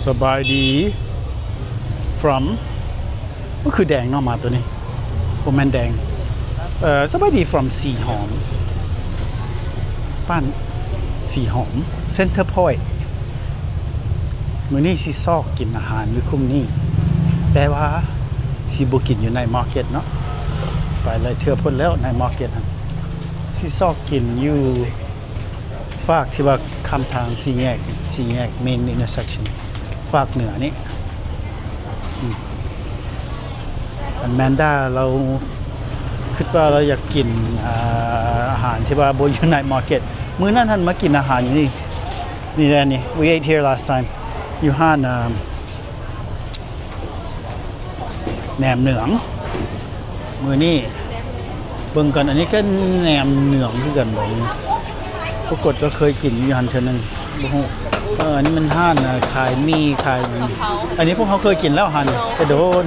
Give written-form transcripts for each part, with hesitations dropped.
สบายดี from ก็คือแดงเนาะมาตัวนี้โอแมนแดงสบายดี from สีหอมบ้านสีหอมเซ็นเตอร์พอยต์มื้อนี้สิซอกกินอาหารอยู่คุ้มนี้แต่ว่าสิบ่กินอยู่ในมาร์เก็ตเนาะไปเลยเทื่อพ้นแล้วในมาร์เก็ตหั่นสิซอกกินอยู่ฝากที่ว่าคำทางสี่แยก main intersection ฝากเหนือนี่อันแมนด้าเราคิดว่าเราอยากกินอาหารที่ว่าบนอยู่ในมาร์เก็ตมื้อนั้นท่านมากินอาหารอยู่นี่นี่แหละนี่ we ate here last time อยู่ห้านแหนมเหนืองมื้อนี้เบิ่งกันอันนี้ก็แหนมเหนืองคือกันบ่ปรากฏก็เคยกินอยู่หันเทื่อนึงบ่ฮู้อันนี้มันห้านขายมีขายอันนี้พวกเขาเคยกินแล้วหันแต่โดน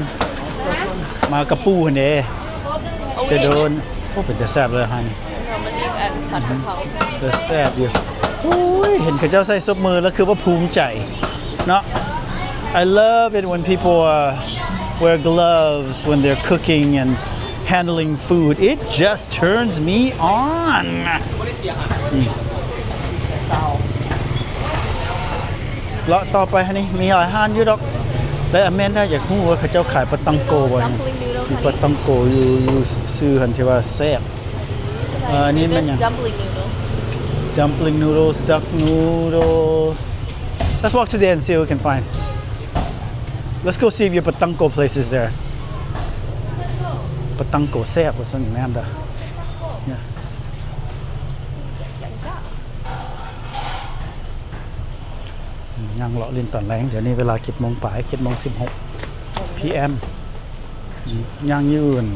มากระปูหั่นเด้แต่โดนโอ้เป็นแต่แซ่บเลยหันมันมีอันผัดกะเพราแต่แซ่บอยู่โอ้ยเห็นเขาเจ้าใส่ซบมือแล้วคือว่าภูมิใจเนาะ I love it when people wear gloves when they're cooking and handling food it just turns me onเลาะต่อไปฮะนี่มีหลายห้านอยู่ดอกแต่อเมนได้อยากรู้ว่าเขาเจ้าขายปลาตังโกบ่มีปลาตังโกอยู่ซื้อหันที่ว่าแซ่บอันนี้มันยัง dumpling noodles duck noodles let's walk today and see what we can find let's go see if your patanko place is there patanko แซ่บว่าซั่นแม่นดาเนี่ยยังเลาะลินตอนแรงเดี๋ยวนี้เวลา7:00 นปลาย7:16 PM ยังยืน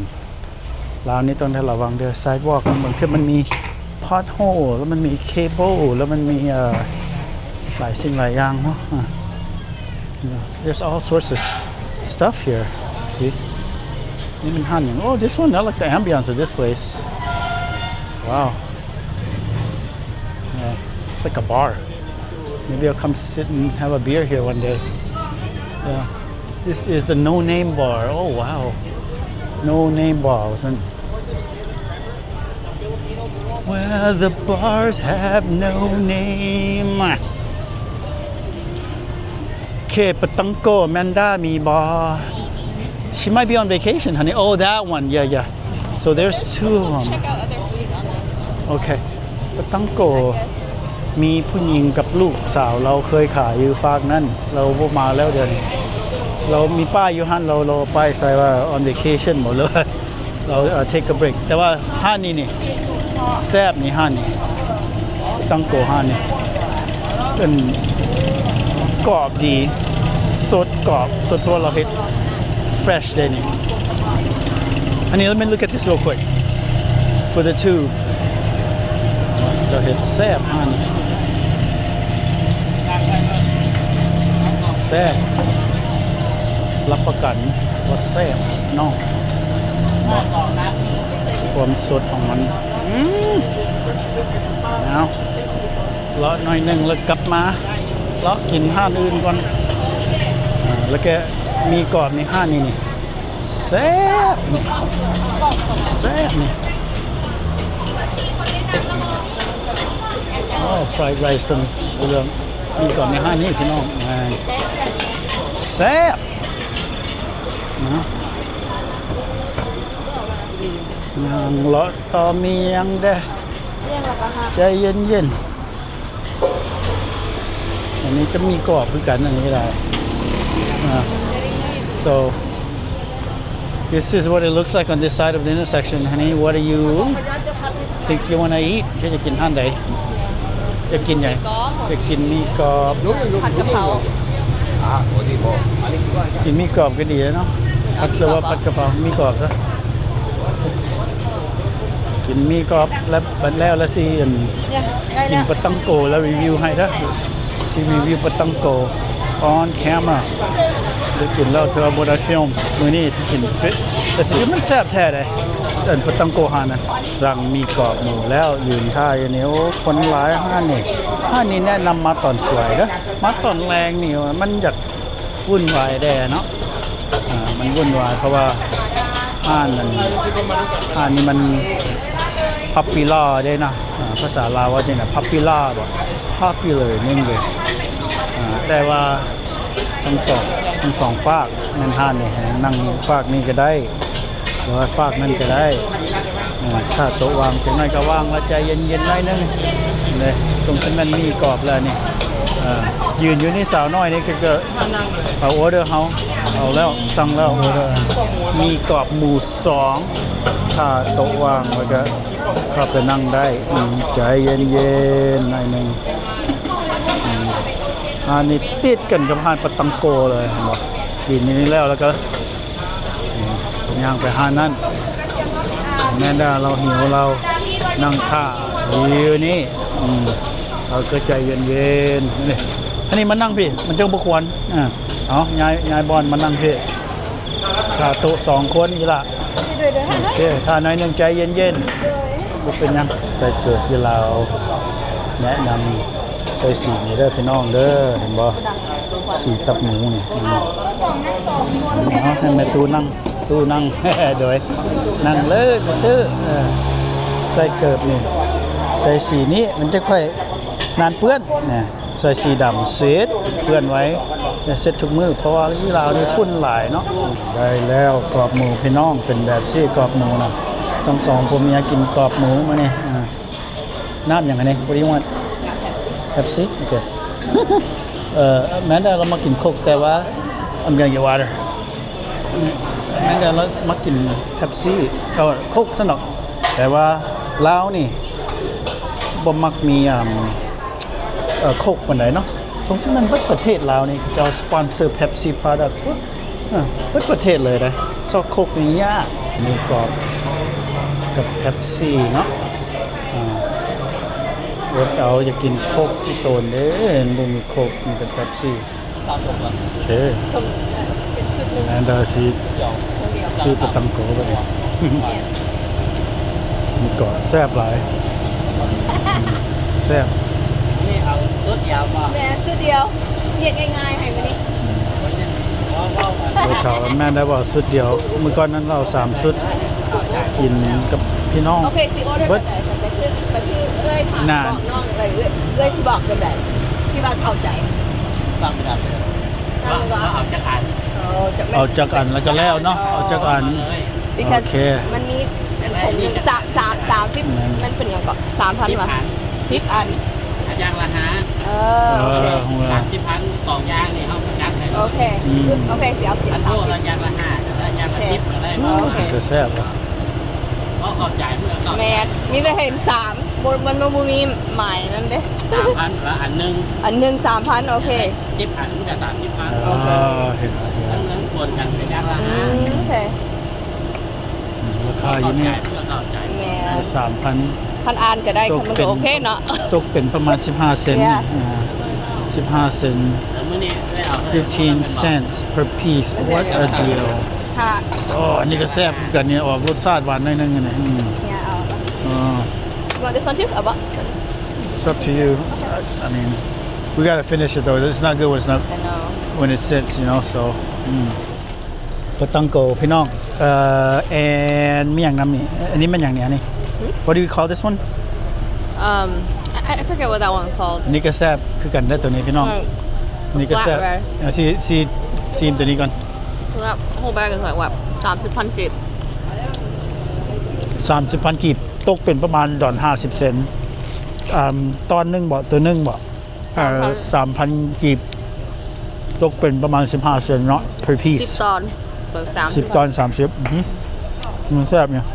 ลาวนี้ต้องระวังเด้อ sidewalk บางทีมันมี pothole แล้วมันมี cable แล้วมันมีหลายสิ่งหลายอย่างเนาะthere's all sorts of stuff here see นี่มันห้านอย่าง oh this one I like the ambience of this place wow it's like a bar maybe I'll come sit and have a beer here one day yeah this is the no name bar oh wow no name bar wasn't where the bars have no name เคปตังโกแมนด้ามีบาร์ she might be on vacation honey oh that one yeah so there's two of them check out other food on the okay ปตังโกมีผู้หญิงกับลูกสาวเราเคยขายอยู่ฝากนั่นเราพวกมาแล้วเดือนเรามีป้ายอยู่ห้านเราป้ายใส่ว่า on vacation หมดเลยเราtake a break แต่ว่าห้านนี้นี่แซ่บนี่ห้านนี่ตังโกห้านนี่เป็นกรอบดีสดกรอบสดเพราะเราเฮ็ด fresh ได้นี่อันนี้ let me look at this real quick for the two เราเฮ็ดแซ่บห้านนี่แซ่บรับประกันว่าแซ่บน้องความสดของมันเอาเลาะหน่อยนึงแล้วกลับมาเลาะกินห้านอื่นก่อนแล้วก็มีกรอบในห้านนี่แซ่บนี่แซ่บนี่fried rice ตรงเรื่องมีกรอบในห้านนี่พี่น้องแซ่บนะยังเลาะต่อเมียงเด้ใจเย็นอันนี้ก็มีกรอบคือกันอันนี้ได้so this is what it looks like on this side of the intersection honey what do you think you want to eat จะกินห้านใดจะกินไงจะกินมีกรอบผัดกะเพรากินมีกรอบก็ดีแล้วเนาะผัดหรือว่าผัดกะเพรามีกรอบซะกินมีกรอบแล้วบัดแล้วสิกินปลาตังโกแล้วรีวิวให้นะสิรีวิวปลาตังโก on camera ได้กินแล้วเธอโมดาฟิล์มมื้อนี้สิกินฟิตแต่สิมันแซ่บแท้เลยปลาตังโกหานะสั่งมีกรอบหมูแล้วยืนท่าอยู่นี่โอ้คนหลายห้านนี่แนะนำมาตอนสวยเด้อมาตอนแรงนี่มันอยาก วุ่นวายแด่เนาะมันวุ่นวายเพราะว่าห้านนี้มันพับปิล่าได้นะภาษาลาวว่าจะไหนพับปิล่าบ่ popular in English แต่ว่าทั้งสองฝากนั่นห้านนี่นั่งฝากนี่ก็ได้หรือว่าฝากนั่นก็ได้ถ้าโต๊ะวางจังไงก็วางแล้วใจเย็นๆหน่อยนึงเลยตรงที่มันมีกรอบแล้วนี่ยืนอยู่นี่สาวน้อยนี่ก็เอาออเดอร์เฮาเอาแล้วสั่งแล้วออเดอร์มีกรอบหมู2ถ้าโต๊ะวางแล้วก็เข้าไปนั่งได้ใจเย็นๆหน่อยนึงอันนี้ติดกันกับหาดปะตังโกเลยบอกกินนี้แล้วก็ย่างไปหาดนั้นแม่ดาเราหิวเรานั่งท่าอยู่นี่เราก็ใจเย็นๆนี่อันนี้มันนั่งพี่มันจังบ่ควรเอายายบอลมานั่งพี่ถ้าโต๊ะ2คนนี่ล่ะโอเคถ้าน้อยนึงใจเย็นๆบ่เป็นหยังใส่เกิดเวลาแนะนำใส่สีนี่เด้อพี่น้องเด้อเห็นบ่สีตับหมูนี่ให้แม่ตู้นั่งโดยนั่งเลยตื้อใส่เกิบนี่ใส่สีนี้มันจะค่อยนานเปื้อนเนี่ยใส่สีดำเซตเปื้อนไว้อย่าเซตทุกมือเพราะว่าที่ลาวนี่ฝุ่นหลายเนาะได้แล้วกรอบหมูพี่น้องเป็นแบบซี่กรอบหมูนะทั้งสองผมอยากกินกรอบหมูมาเนี่ยน้ำอย่างไรพอดีวันแท็บซี่โอเคแม้แต่เรามากินโคกแต่ว่า I'm gonna get water แม้แต่เรามากินแท็บซี่เขาโคกสนุกแต่ว่าลาวนี่บ่มักมีโคกปานใดเนาะสงสัยมันเบิดประเทศลาวนี่จะสปอนเซอร์ Pepsi product เบิดประเทศเลยนะซอกโคกนี่ยากมีกรอบกับ Pepsi เนาะรถเอาจะกินโคกที่โตนเด้บ่มีโคกมีแต่ Pepsi โอเคอันดาซีซื้อปะตังโกไปเลยมีกรอบแซ่บหลายแซ่บ นี่เอาสุดยาวป่ะ แม่สุดเดียวเรียกง่ายๆให้มานี่ เราถามแม่ได้บอกสุดเดียวเมื่อก่อนนั้นเรา3ชุดกินกับพี่น้อง โอเคสิออเดอร์แบบไหนแต่คือเอ้ยถามบอกน้องเลยเอ้ยสิบอกแบบไหนที่ว่าเข้าใจ ฟังไม่ได้เลย นั่งว่า เอาจะอ่าน เอาจากอันแล้วก็แล้วเนาะเอาจากอัน because โอเค มันมีอันผม30มันเป็นอย่างก่อน3,000 ว่ะ10 อัน ยางละฮะ โอเค 30,000ต่อยางนี่เขาจัดให้ โอเคโอเคเสียเสีย อันโตละยางละห้าแล้วยางละ10อะไรมา โอเค จะแซ่บอะ ก็เข้าใจเมื่อก่อน แมทมีแต่เห็น3มันมีหมายนั่นเด้ 3,000ละอันหนึ่ง อันหนึ่ง3,000โอเค 10 อันจะ30,000 เห็น ทั้งคนกันเป็นยางละห้า โอเค ราคาอ เข้า ยู่ ใจ นี่ เมื่อเข้าใจ แมท 3,000 คันอ่านก็ได้คันมันก็โอเคเนาะ ตกเป็นประมาณ15 เซนต์ Yeah 15 เซนต์ แล้วมื่อนี้ได้เอา 15 cents per piece what a deal ค่ะ อ๋ออันนี้ก็แซ่บกันเนี่ยออกรสชาติหวานหน่อยนึงนะเนี่ยเอา Want this one too? เอาปะ It's up to you I mean we gotta finish it though it's not good when it's not I know when it sits you know so ปะตังโกพี่น้องand มีอย่างน้ำนี่อันนี้มันอย่างเนี้ยนี่ what do you call this one I forget what that one called อันนี้ก็แซ่บคือกันได้ตัวนี้พี่น้องอันนี้ก็แซ่บ Flatbread ซีมตัวนี้ก่อน that whole bag is like what 30,000 กีบ 30,000 กีบตกเป็นประมาณดอน50 เซนต์ตอนหนึงบ่ตัวหนึงบ่3,000 กีบตกเป็นประมาณ15 เซนต์เนาะ per 10 piece ตอนเปิด30 10 ตอน 30มันแซ่บเนี่ย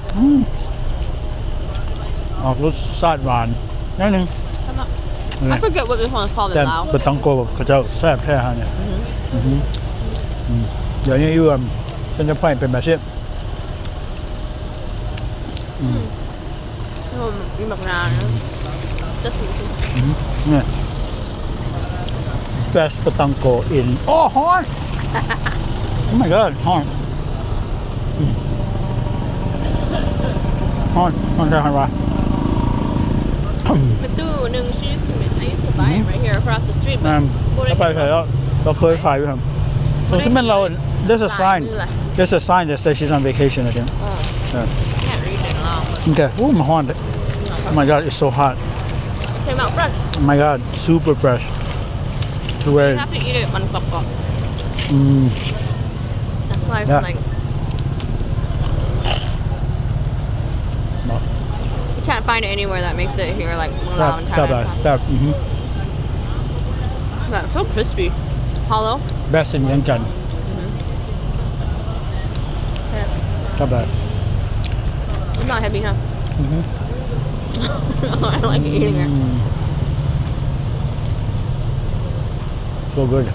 ออกรสชาติหวานนิดนึง I forget what this one is called แต่ in Lao ปะตังโกเขาเจ้าแซ่บแท้ฮะเนี่ยเดี๋ยวนี้อยู่ฉันจะพ่อยเป็นแบบเช่น มีแบบนานจะสี เนี่ย best ปะตังโก in โอ้ฮอน oh my god ฮอนใช่ไหม เป็นตู้หนึ่งชื่อ I used to buy it right here across the street นั่นถ้าไปใครแล้วเราเคยขายอยู่ครับ so ซึ่งมันเรา there's a sign ลายมือล่ะ there's a sign that says she's on vacation I think can't read it long okay oh my god oh my god it's so hot came out fresh oh my god super fresh to where you have to eat it มันกรอบ that's why Yeah. like No. you can't find it anywhere that makes it here like Mung Lao stop and stop Thailand stop that's so crispy hollow best in เหมือนกัน stop that it's not heavy huh I like eating it so good